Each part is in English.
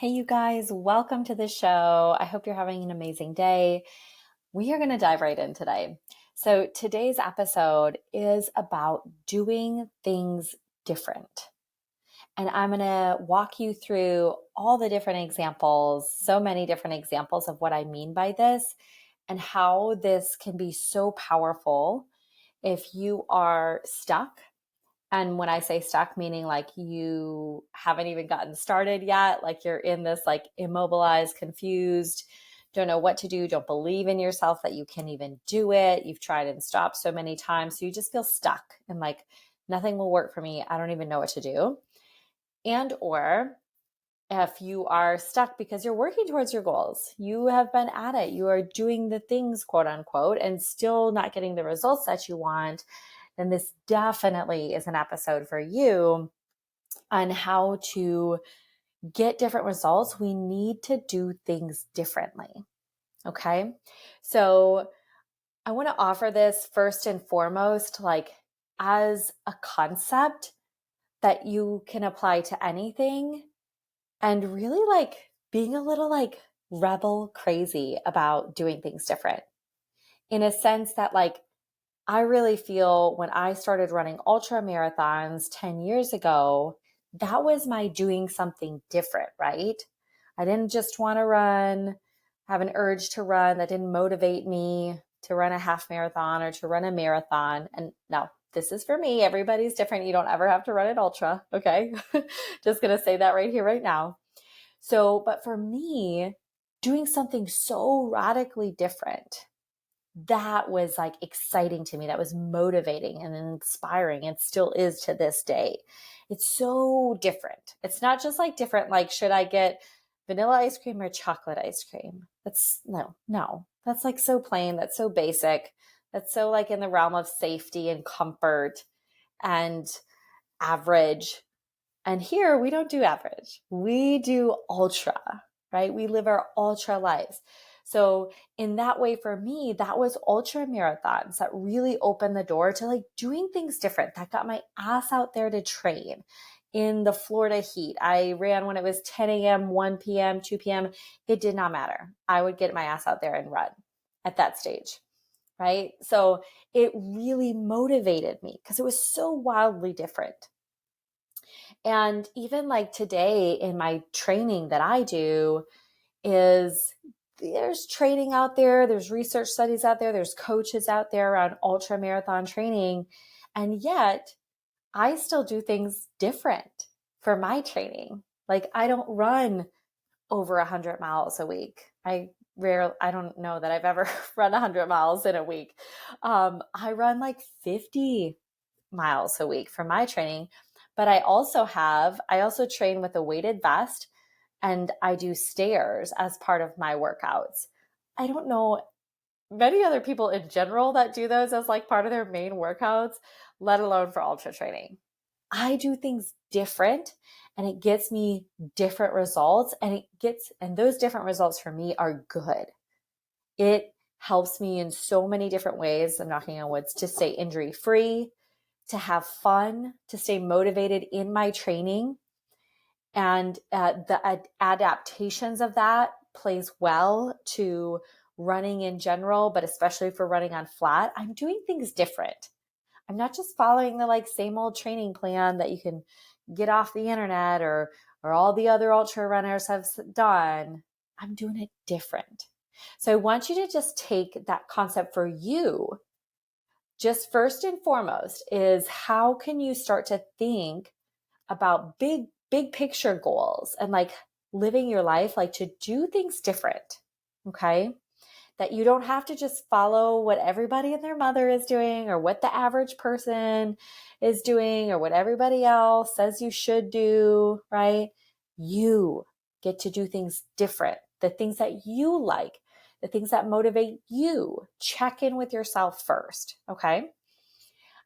Hey, you guys, welcome to the show. I hope you're having an amazing day. We are going to dive right in today. So, today's episode is about doing things different. And I'm going to walk you through all the different examples, so many different examples of what I mean by this and how this can be so powerful if you are stuck. And when I say stuck, meaning like you haven't even gotten started yet, like you're in this like immobilized, confused, don't know what to do, don't believe in yourself that you can even do it. You've tried and stopped so many times. So you just feel stuck and like nothing will work for me. I don't even know what to do. And or if you are stuck because you're working towards your goals, you have been at it, you are doing the things, quote unquote, and still not getting the results that you want, then this definitely is an episode for you on how to get different results. We need to do things differently. Okay. So I want to offer this first and foremost, like as a concept that you can apply to anything and really like being a little like rebel crazy about doing things different in a sense that like I really feel when I started running ultra marathons 10 years ago, that was my doing something different, right? I didn't just want to run, have an urge to run that didn't motivate me to run a half marathon or to run a marathon. And no, this is for me. Everybody's different. You don't ever have to run an ultra. Okay. Just going to say that right here, right now. So, but for me, doing something so radically different, that was like exciting to me. That was motivating and inspiring and still is to this day. It's so different. It's not just like different, like, should I get vanilla ice cream or chocolate ice cream? That's no. That's like so plain. That's so basic. That's so like in the realm of safety and comfort and average. And here we don't do average. We do ultra, right? We live our ultra lives. So in that way, for me, that was ultra marathons that really opened the door to like doing things different. That got my ass out there to train in the Florida heat. I ran when it was 10 a.m., 1 p.m., 2 p.m. It did not matter. I would get my ass out there and run at that stage, right? So it really motivated me because it was so wildly different. And even like today in my training that I do is there's training out there, there's research studies out there, there's coaches out there around ultra marathon training. And yet I still do things different for my training. Like I don't run over 100 miles a week. I don't know that I've ever run 100 miles in a week. I run like 50 miles a week for my training. But I also train with a weighted vest and I do stairs as part of my workouts. I don't know many other people in general that do those as like part of their main workouts, let alone for ultra training. I do things different and it gets me different results and those different results for me are good. It helps me in so many different ways. I'm knocking on wood to stay injury free, to have fun, to stay motivated in my training. And the adaptations of that plays well to running in general, but especially for running on flat. I'm doing things different. I'm not just following the like same old training plan that you can get off the internet or all the other ultra runners have done. I'm doing it different. So I want you to just take that concept for you. Just first and foremost is how can you start to think about big picture goals and like living your life, like to do things different. Okay. That you don't have to just follow what everybody and their mother is doing or what the average person is doing or what everybody else says you should do, right? You get to do things different, the things that you like, the things that motivate you. Check in with yourself first, okay?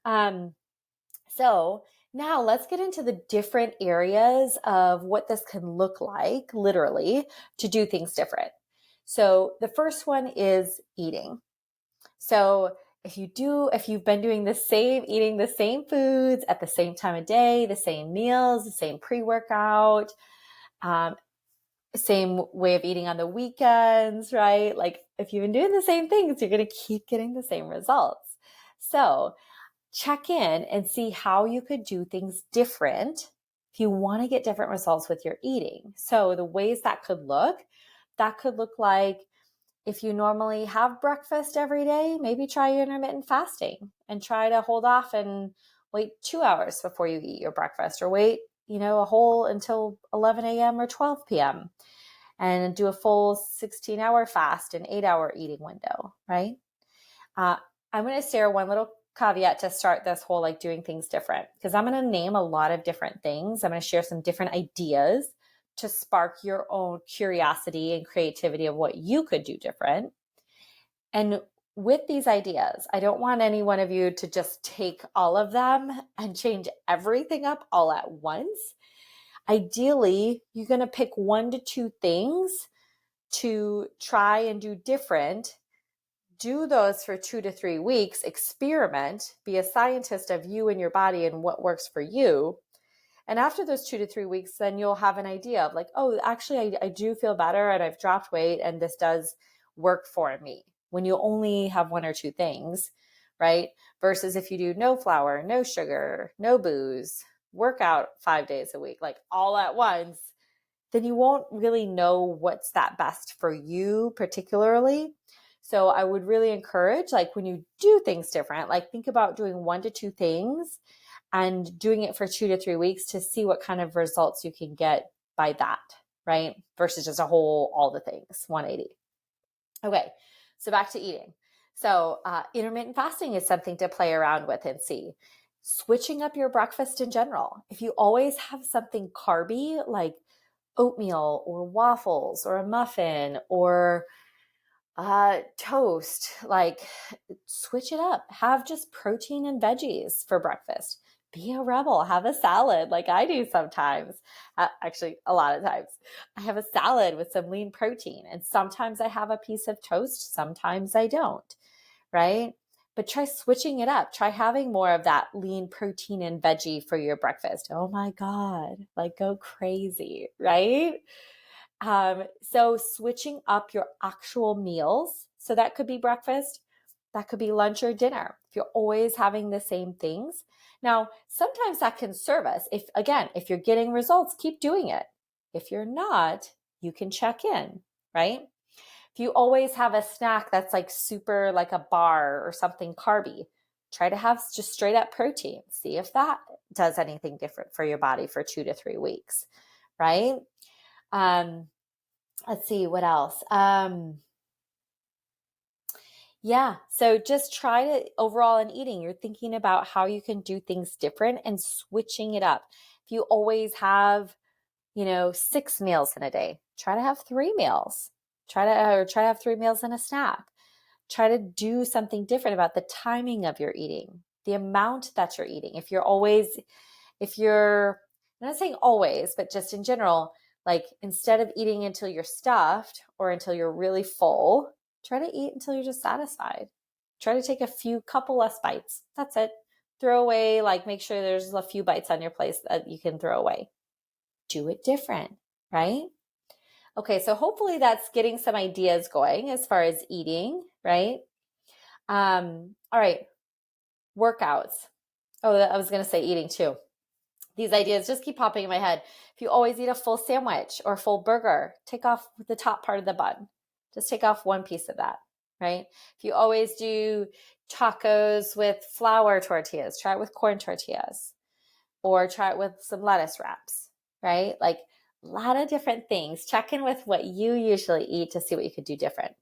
Um, so now let's get into the different areas of what this can look like, literally, to do things different. So the first one is eating. So if you've been eating the same foods at the same time of day, the same meals, the same pre-workout, um, Same way of eating on the weekends, right? Like if you've been doing the same things, you're going to keep getting the same results. So check in and see how you could do things different if you want to get different results with your eating. So the ways that could look like if you normally have breakfast every day, maybe try intermittent fasting and try to hold off and wait 2 hours before you eat your breakfast, or wait, a whole until 11 a.m. or 12 p.m. and do a full 16-hour fast and 8-hour eating window, right? I'm going to share one little caveat to start this whole like doing things different, because I'm going to name a lot of different things. I'm going to share some different ideas to spark your own curiosity and creativity of what you could do different. And with these ideas, I don't want any one of you to just take all of them and change everything up all at once. Ideally, you're going to pick 1 to 2 things to try and do different. Do those for 2 to 3 weeks, experiment, be a scientist of you and your body and what works for you. And after those 2 to 3 weeks, then you'll have an idea of like, oh, actually, I do feel better and I've dropped weight and this does work for me. When you only have 1 or 2 things, right? Versus if you do no flour, no sugar, no booze, workout 5 days a week, like all at once, then you won't really know what's that best for you particularly. So I would really encourage, like when you do things different, like think about doing 1 to 2 things and doing it for 2 to 3 weeks to see what kind of results you can get by that, right? Versus just all the things, 180. Okay, so back to eating. So intermittent fasting is something to play around with and see. Switching up your breakfast in general. If you always have something carby like oatmeal or waffles or a muffin or toast, like switch it up. Have just protein and veggies for breakfast. Be a rebel. Have a salad like I do sometimes. Actually, a lot of times. I have a salad with some lean protein, and sometimes I have a piece of toast, sometimes I don't, right? But try switching it up. Try having more of that lean protein and veggie for your breakfast. Oh my God, like go crazy, right? So switching up your actual meals. So that could be breakfast, that could be lunch or dinner. If you're always having the same things. Now, sometimes that can serve us. If you're getting results, keep doing it. If you're not, you can check in, right? If you always have a snack that's like super like a bar or something carby, try to have just straight up protein. See if that does anything different for your body for 2 to 3 weeks, right? Let's see what else. Yeah, so just try to overall in eating, you're thinking about how you can do things different and switching it up. If you always have, 6 meals in a day, try to have 3 meals. Try to have 3 meals and a snack. Try to do something different about the timing of your eating, the amount that you're eating. I'm not saying always, but just in general, like instead of eating until you're stuffed or until you're really full, try to eat until you're just satisfied. Try to take couple less bites. That's it. Throw away, like make sure there's a few bites on your plate that you can throw away. Do it different, right? Okay, so hopefully that's getting some ideas going as far as eating, right? All right, workouts. Oh, I was going to say eating too. These ideas just keep popping in my head. If you always eat a full sandwich or a full burger, take off the top part of the bun. Just take off one piece of that, right? If you always do tacos with flour tortillas, try it with corn tortillas, or try it with some lettuce wraps, right? Like a lot of different things. Check in with what you usually eat to see what you could do different.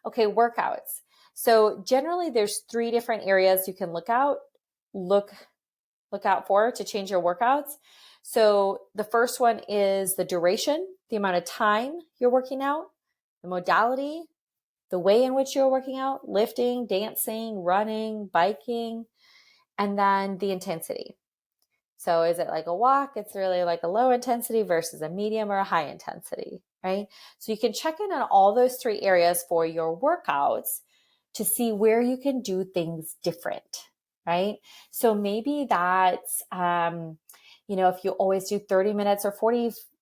Okay, workouts. So generally there's 3 different areas you can look out for to change your workouts. So the first one is the duration, the amount of time you're working out, the modality, the way in which you're working out, lifting, dancing, running, biking, and then the intensity. So is it like a walk? It's really like a low intensity versus a medium or a high intensity, right? So you can check in on all those 3 areas for your workouts to see where you can do things different, right? So maybe that's, if you always do 30 minutes or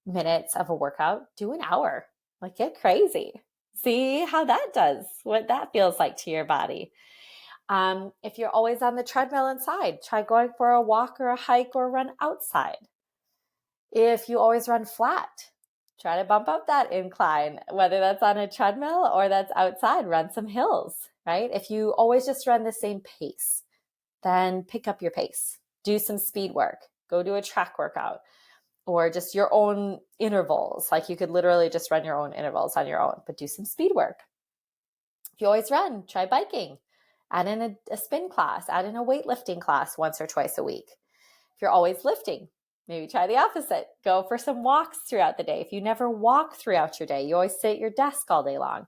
minutes of a workout, do an hour. Like, get crazy. See how that does, what that feels like to your body. If you're always on the treadmill inside, try going for a walk or a hike or run outside. If you always run flat, try to bump up that incline, whether that's on a treadmill or that's outside, run some hills, right? If you always just run the same pace, then pick up your pace, do some speed work, go do a track workout, or just your own intervals. Like you could literally just run your own intervals on your own, but do some speed work. If you always run, try biking, add in a spin class, add in a weightlifting class once or twice a week. If you're always lifting, maybe try the opposite. Go for some walks throughout the day. If you never walk throughout your day, you always sit at your desk all day long,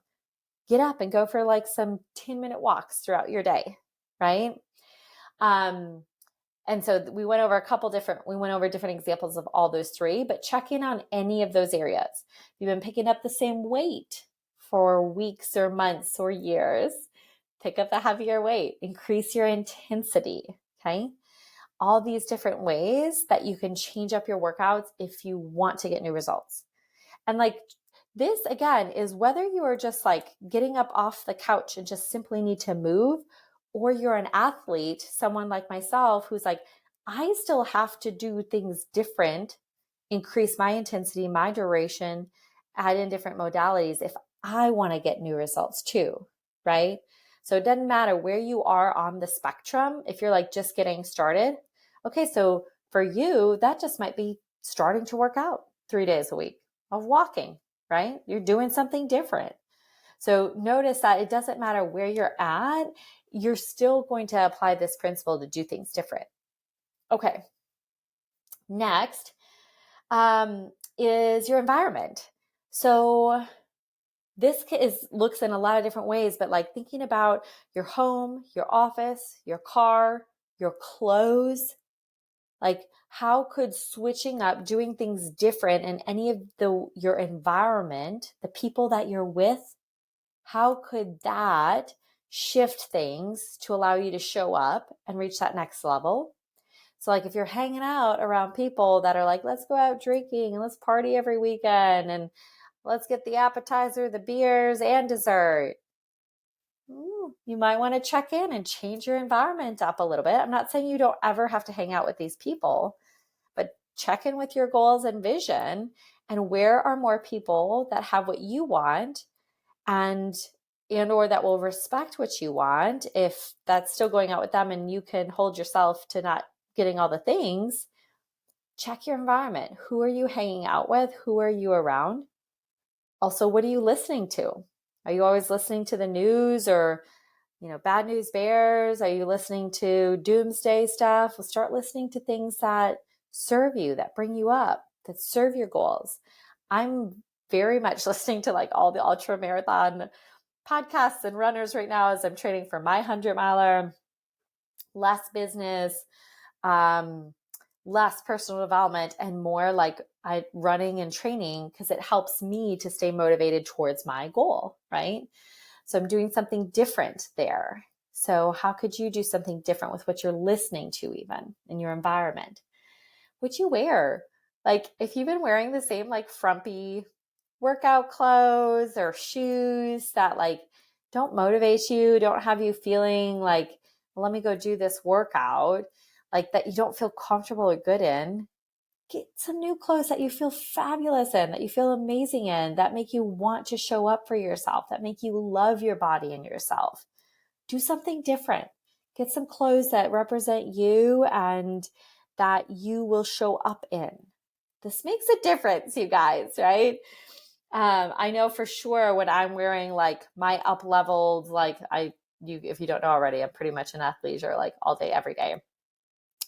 get up and go for like some 10-minute walks throughout your day, right? And so we went over different examples of all those three, but check in on any of those areas. If you've been picking up the same weight for weeks or months or years, pick up the heavier weight, increase your intensity, okay? All these different ways that you can change up your workouts if you want to get new results. And like this again is whether you are just like getting up off the couch and just simply need to move, or you're an athlete, someone like myself who's like, I still have to do things different, increase my intensity, my duration, add in different modalities if I want to get new results too, right? So it doesn't matter where you are on the spectrum. If you're like just getting started, okay, so for you, that just might be starting to work out 3 days a week of walking, right? You're doing something different. So notice that it doesn't matter where you're at, you're still going to apply this principle to do things different. Okay. Next is your environment. So this looks in a lot of different ways, but like thinking about your home, your office, your car, your clothes, like how could switching up, doing things different in any of your environment, the people that you're with, how could that shift things to allow you to show up and reach that next level? So like if you're hanging out around people that are like, let's go out drinking and let's party every weekend and let's get the appetizer, the beers, and dessert. You might want to check in and change your environment up a little bit. I'm not saying you don't ever have to hang out with these people, but check in with your goals and vision and where are more people that have what you want and or that will respect what you want. If that's still going out with them and you can hold yourself to not getting all the things, check your environment. Who are you hanging out with? Who are you around? Also, what are you listening to? Are you always listening to the news or, bad news bears? Are you listening to doomsday stuff? Well, start listening to things that serve you, that bring you up, that serve your goals. I'm very much listening to like all the ultra marathon podcasts and runners right now as I'm training for my 100-miler, less business, less personal development, and more like running and training because it helps me to stay motivated towards my goal, right? So I'm doing something different there. So how could you do something different with what you're listening to even in your environment? What you wear? Like if you've been wearing the same like frumpy workout clothes or shoes that like don't motivate you, don't have you feeling like, well, let me go do this workout, like that you don't feel comfortable or good in, get some new clothes that you feel fabulous in, that you feel amazing in, that make you want to show up for yourself, that make you love your body and yourself. Do something different. Get some clothes that represent you and that you will show up in. This makes a difference, you guys, right? I know for sure when I'm wearing like my up-leveled, like if you don't know already, I'm pretty much an athleisure like all day, every day.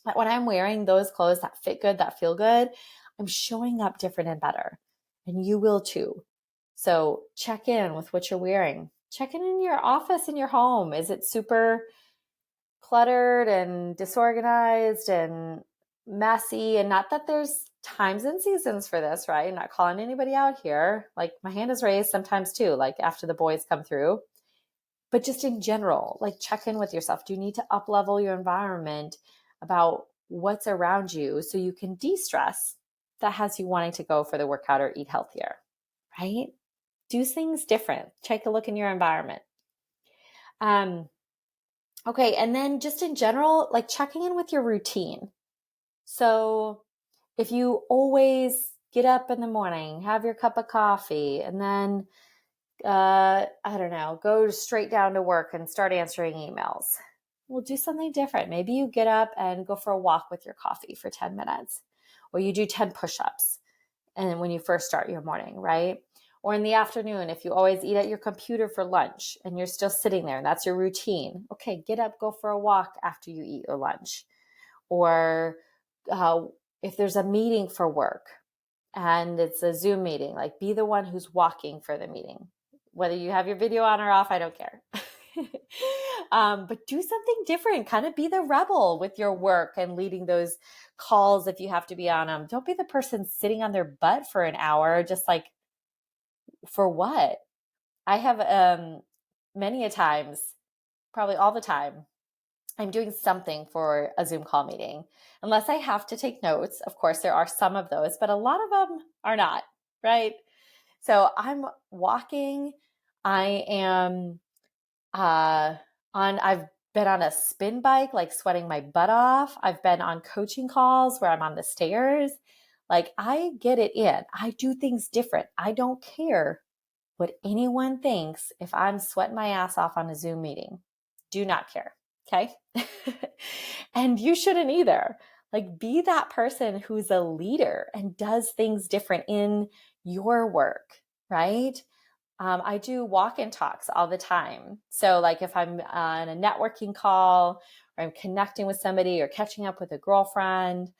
But when I'm wearing those clothes that fit good, that feel good, I'm showing up different and better. And you will too. So check in with what you're wearing. Check in your office, in your home. Is it super cluttered and disorganized and messy? And not that there's times and seasons for this, right? I'm not calling anybody out here. Like my hand is raised sometimes too, like after the boys come through. But just in general, like check in with yourself. Do you need to up-level your environment about what's around you so you can de-stress that has you wanting to go for the workout or eat healthier, right? Do things different. Take a look in your environment. Okay. And then just in general, like checking in with your routine. So if you always get up in the morning, have your cup of coffee, and then, I don't know, go straight down to work and start answering emails, well, do something different. Maybe you get up and go for a walk with your coffee for 10 minutes, or you do 10 push-ups. And when you first start your morning, right? Or in the afternoon, if you always eat at your computer for lunch and you're still sitting there and that's your routine, okay, get up, go for a walk after you eat your lunch. Or if there's a meeting for work and it's a Zoom meeting, like be the one who's walking for the meeting. Whether you have your video on or off, I don't care. But do something different. Kind of be the rebel with your work and leading those calls if you have to be on them. Don't be the person sitting on their butt for an hour, just like, for what? I have many a times, probably all the time, I'm doing something for a Zoom call meeting. Unless I have to take notes, of course, there are some of those, but a lot of them are not, right? So I'm walking. I am I've been on a spin bike, like sweating my butt off. I've been on coaching calls where I'm on the stairs. Like I get it in. I do things different. I don't care what anyone thinks if I'm sweating my ass off on a Zoom meeting. Do not care. Okay. And you shouldn't either. Like be that person who's a leader and does things different in your work, right? I do walk-in talks all the time. So like if I'm on a networking call or I'm connecting with somebody or catching up with a girlfriend,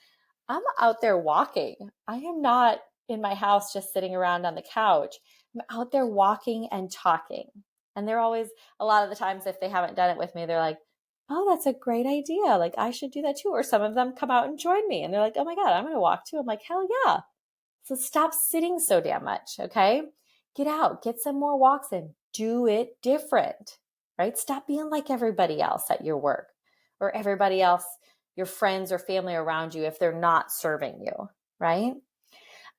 I'm out there walking. I am not in my house just sitting around on the couch. I'm out there walking and talking. And they're always, a lot of the times, if they haven't done it with me, they're like, oh, that's a great idea. Like, I should do that too. Or some of them come out and join me and they're like, oh my God, I'm going to walk too. I'm like, hell yeah. So stop sitting so damn much. Okay. Get out, get some more walks in, do it different, right? Stop being like everybody else at your work or everybody else, your friends or family around you, if they're not serving you, right?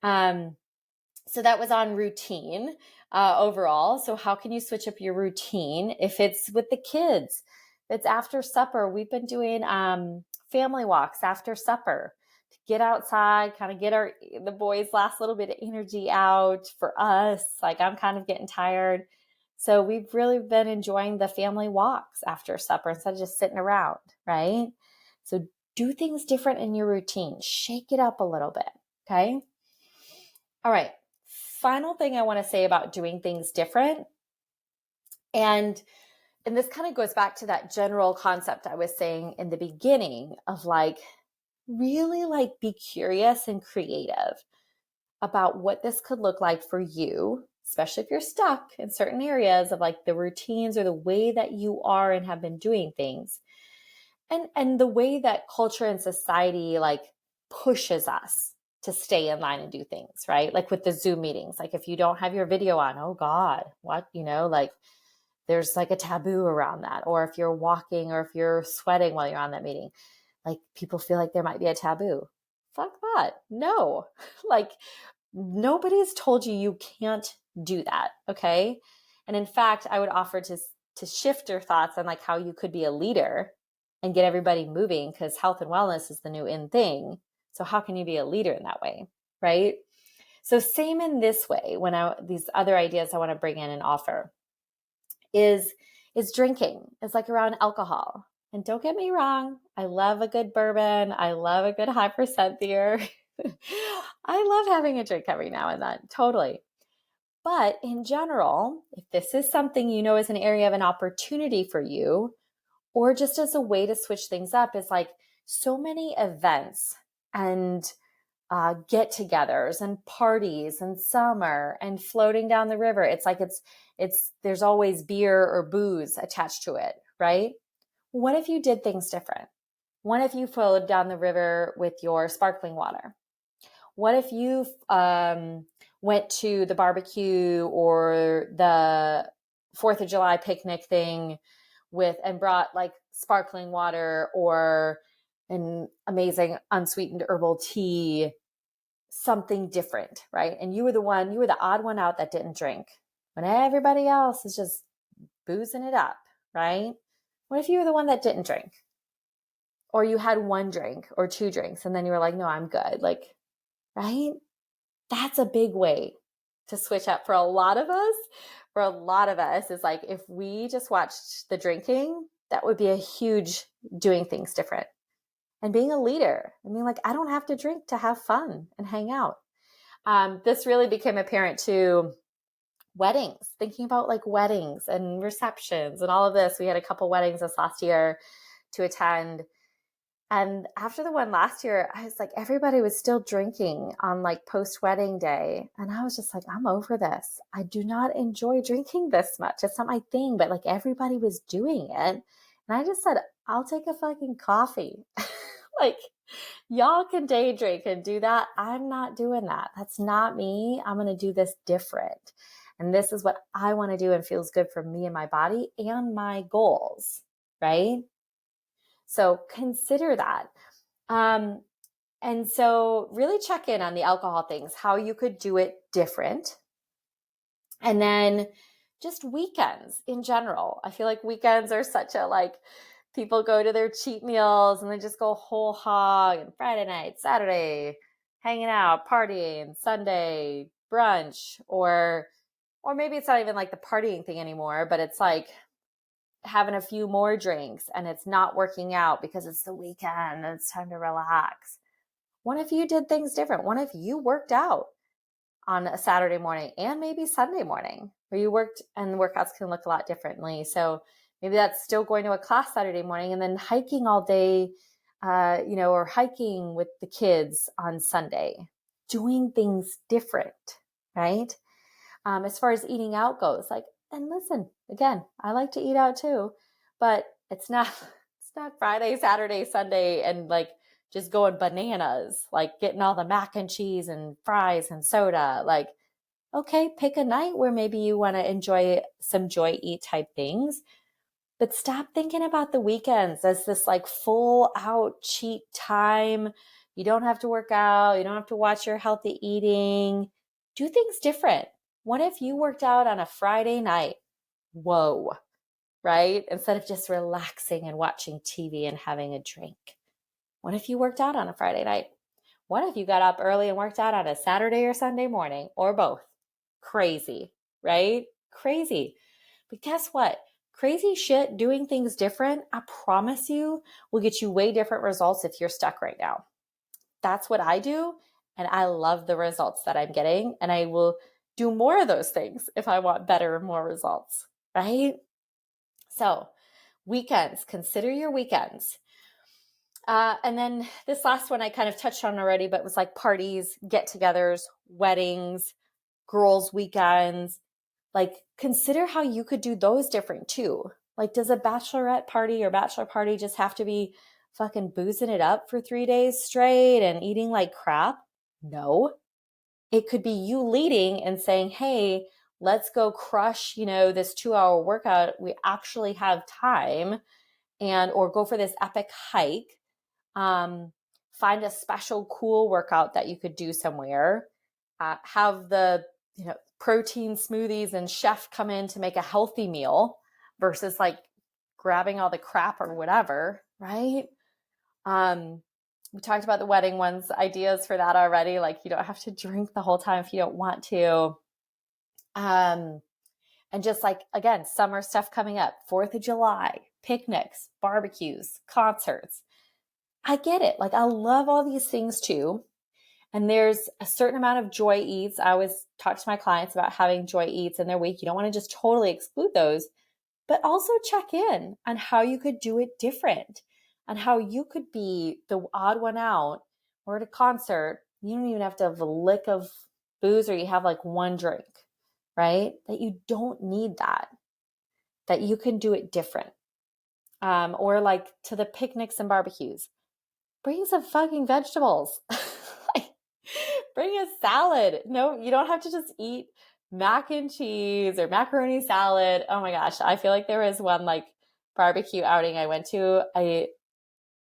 So that was on routine overall. So how can you switch up your routine if it's with the kids? If it's after supper. We've been doing family walks after supper to get outside, kind of get the boys' last little bit of energy out for us. Like I'm kind of getting tired. So we've really been enjoying the family walks after supper instead of just sitting around, right? So do things different in your routine. Shake it up a little bit, okay? All right. Final thing I want to say about doing things different. And this kind of goes back to that general concept I was saying in the beginning of like, really like be curious and creative about what this could look like for you, especially if you're stuck in certain areas of like the routines or the way that you are and have been doing things. And the way that culture and society like pushes us to stay in line and do things, right? Like with the Zoom meetings, like if you don't have your video on, oh God, what, like there's like a taboo around that. Or if you're walking or if you're sweating while you're on that meeting, like people feel like there might be a taboo. Fuck that. No, like nobody's told you you can't do that. Okay. And in fact, I would offer to shift your thoughts on like how you could be a leader and get everybody moving, because health and wellness is the new in thing. So how can you be a leader in that way? Right. So same in this way, these other ideas I want to bring in and offer is drinking. It's like around alcohol. And don't get me wrong, I love a good bourbon. I love a good high percent beer. I love having a drink every now and then, totally. But in general, if this is something you know is an area of an opportunity for you, or just as a way to switch things up, is like so many events and get-togethers and parties and summer and floating down the river. It's like there's always beer or booze attached to it, right? What if you did things different? What if you floated down the river with your sparkling water? What if you went to the barbecue or the 4th of July picnic thing and brought like sparkling water or an amazing unsweetened herbal tea something different, right? And you were the odd one out that didn't drink when everybody else is just boozing it up, right? What if you were the one that didn't drink? Or you had one drink or two drinks and then you were like, no, I'm good. Like, right? That's a big way to switch up for a lot of us. For a lot of us, is like if we just watched the drinking, that would be a huge doing things different. And being a leader, I mean, like, I don't have to drink to have fun and hang out. This really became apparent to weddings, thinking about like weddings and receptions and all of this. We had a couple weddings this last year to attend. And after the one last year, I was like, everybody was still drinking on like post-wedding day. And I was just like, I'm over this. I do not enjoy drinking this much. It's not my thing, but like everybody was doing it. And I just said, I'll take a fucking coffee. Like, y'all can day drink and do that. I'm not doing that. That's not me. I'm going to do this different. And this is what I want to do and feels good for me and my body and my goals, right? So consider that. And so really check in on the alcohol things, how you could do it different. And then just weekends in general. I feel like weekends are such a like, people go to their cheat meals and they just go whole hog, and Friday night, Saturday, hanging out, partying, Sunday, brunch, or maybe it's not even like the partying thing anymore, but it's like having a few more drinks and it's not working out because it's the weekend and it's time to relax. What if you did things different? What if you worked out on a Saturday morning and maybe Sunday morning, where you worked, and the workouts can look a lot differently. So maybe that's still going to a class Saturday morning and then hiking all day, or hiking with the kids on Sunday, doing things different, right? As far as eating out goes, like, and listen, again, I like to eat out too, but it's not Friday, Saturday, Sunday, and like just going bananas, like getting all the mac and cheese and fries and soda. Like, okay, pick a night where maybe you want to enjoy some joy eat type things, but stop thinking about the weekends as this like full out cheat time. You don't have to work out. You don't have to watch your healthy eating. Do things different. What if you worked out on a Friday night? Whoa, right? Instead of just relaxing and watching TV and having a drink. What if you worked out on a Friday night? What if you got up early and worked out on a Saturday or Sunday morning, or both? Crazy, right? Crazy. But guess what? Crazy shit, doing things different, I promise you, will get you way different results if you're stuck right now. That's what I do. And I love the results that I'm getting. And I will do more of those things if I want better and more results, right? So, weekends, consider your weekends. And then this last one I kind of touched on already, but it was like parties, get-togethers, weddings, girls' weekends. Like, consider how you could do those different too. Like, does a bachelorette party or bachelor party just have to be fucking boozing it up for 3 days straight and eating like crap? No. It could be you leading and saying, hey, let's go crush, this 2-hour workout. We actually have time, or go for this epic hike. Find a special cool workout that you could do somewhere. Have the protein smoothies and chef come in to make a healthy meal versus like grabbing all the crap or whatever, right? We talked about the wedding ones, ideas for that already. Like, you don't have to drink the whole time if you don't want to. And just like, again, summer stuff coming up, 4th of July, picnics, barbecues, concerts. I get it. Like, I love all these things too. And there's a certain amount of joy eats. I always talk to my clients about having joy eats in their week. You don't want to just totally exclude those, but also check in on how you could do it different, and how you could be the odd one out, or at a concert, you don't even have to have a lick of booze, or you have like one drink, right? That you don't need that you can do it different. Or like to the picnics and barbecues, bring some fucking vegetables. Bring a salad. No, you don't have to just eat mac and cheese or macaroni salad. Oh my gosh. I feel like there was one like barbecue outing I went to. I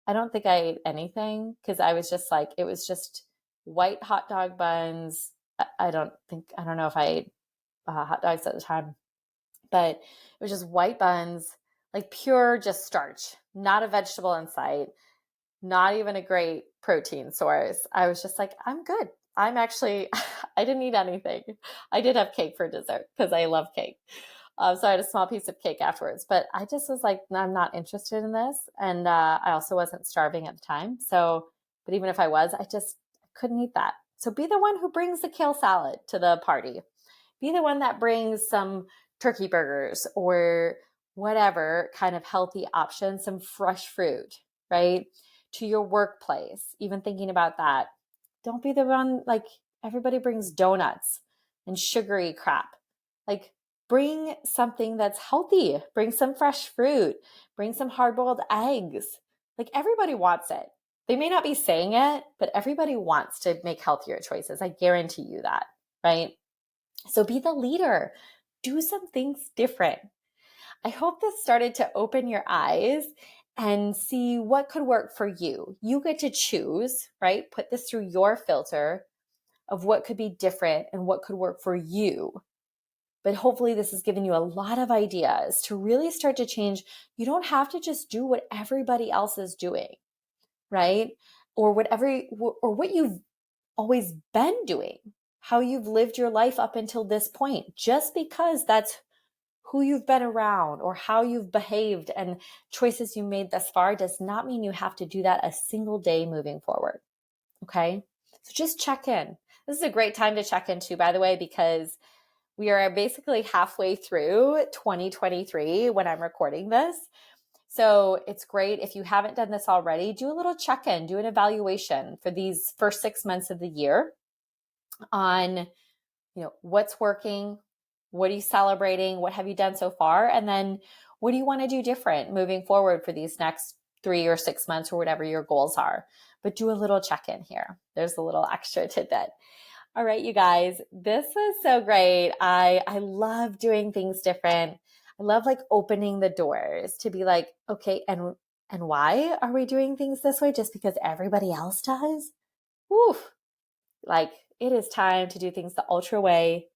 don't think I ate anything because I was just like, it was just white hot dog buns. I don't know if I ate hot dogs at the time, but it was just white buns, like pure just starch, not a vegetable in sight, not even a great protein source. I was just like, I'm good. I'm actually, I didn't eat anything. I did have cake for dessert because I love cake. So I had a small piece of cake afterwards, but I just was like, I'm not interested in this. And I also wasn't starving at the time. So, but even if I was, I just couldn't eat that. So be the one who brings the kale salad to the party. Be the one that brings some turkey burgers or whatever kind of healthy option, some fresh fruit, right? To your workplace, even thinking about that. Don't be the one, like everybody brings donuts and sugary crap. Like bring something that's healthy, bring some fresh fruit, bring some hard-boiled eggs. Like everybody wants it. They may not be saying it, but everybody wants to make healthier choices. I guarantee you that, right? So be the leader. Do some things different. I hope this started to open your eyes and see what could work for you. You get to choose, right? Put this through your filter of what could be different and what could work for you. But hopefully this has given you a lot of ideas to really start to change. You don't have to just do what everybody else is doing, right? Or what you've always been doing, how you've lived your life up until this point. Just because that's who you've been around or how you've behaved and choices you made thus far does not mean you have to do that a single day moving forward. Okay. So just check in. This is a great time to check in too, by the way, because we are basically halfway through 2023 when I'm recording this. So it's great. If you haven't done this already, do a little check-in, do an evaluation for these first 6 months of the year on, what's working, what are you celebrating, what have you done so far, and then what do you want to do different moving forward for these next 3 or 6 months or whatever your goals are. But do a little check-in here. There's a little extra tidbit. All right, you guys, this was so great. I love doing things different. I love like opening the doors to be like, okay, and why are we doing things this way? Just because everybody else does? Oof. Like it is time to do things the ultra way,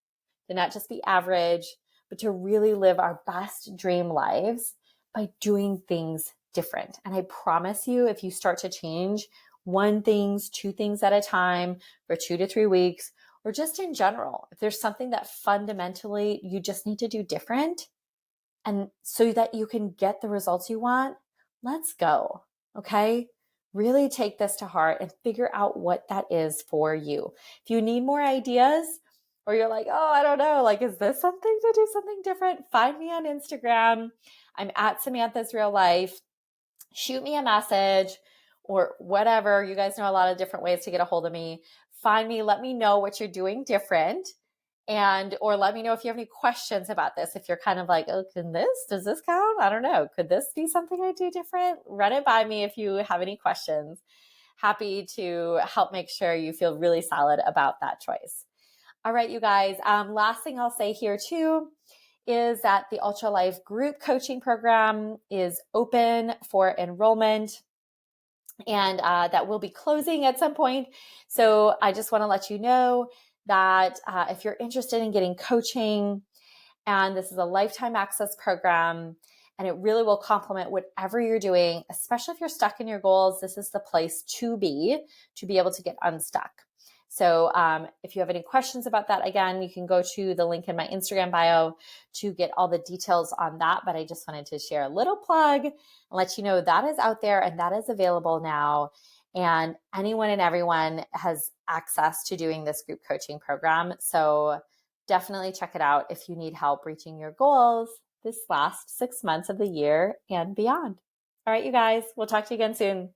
to not just be average, but to really live our best dream lives by doing things different. And I promise you, if you start to change two things at a time for 2 to 3 weeks, or just in general, if there's something that fundamentally you just need to do different, and so that you can get the results you want, let's go. Okay. Really take this to heart and figure out what that is for you. If you need more ideas, or you're like, oh, I don't know, like, is this something to do something different? Find me on Instagram. I'm at Samantha's Real Life. Shoot me a message or whatever. You guys know a lot of different ways to get a hold of me. Find me, let me know what you're doing different. Or let me know if you have any questions about this. If you're kind of like, oh, does this count? I don't know. Could this be something I do different? Run it by me if you have any questions. Happy to help make sure you feel really solid about that choice. All right, you guys. Last thing I'll say here too is that the Ultra Life group coaching program is open for enrollment, and that will be closing at some point. So I just want to let you know that if you're interested in getting coaching, and this is a lifetime access program, and it really will complement whatever you're doing, especially if you're stuck in your goals, this is the place to be able to get unstuck. So if you have any questions about that, again, you can go to the link in my Instagram bio to get all the details on that. But I just wanted to share a little plug and let you know that is out there and that is available now. And anyone and everyone has access to doing this group coaching program. So definitely check it out if you need help reaching your goals this last 6 months of the year and beyond. All right, you guys, we'll talk to you again soon.